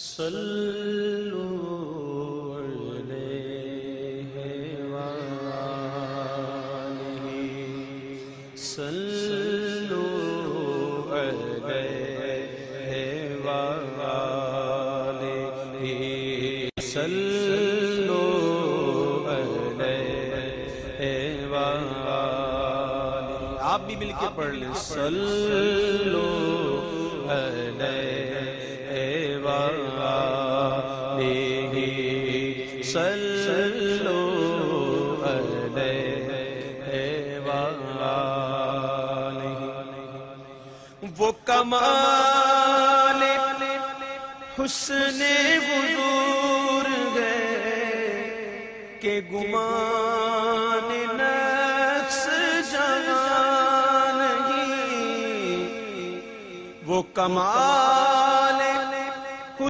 صلو علیہ وآلہ صلو علیہ وآلہ صلو علیہ وآلہ. آپ بھی مل کے پڑھ لیں. صلو علیہ صلو علیہ وآلہ. وہ کمال حسن حضور ہے کہ گمان نفس جہاں نہیں. وہ کمال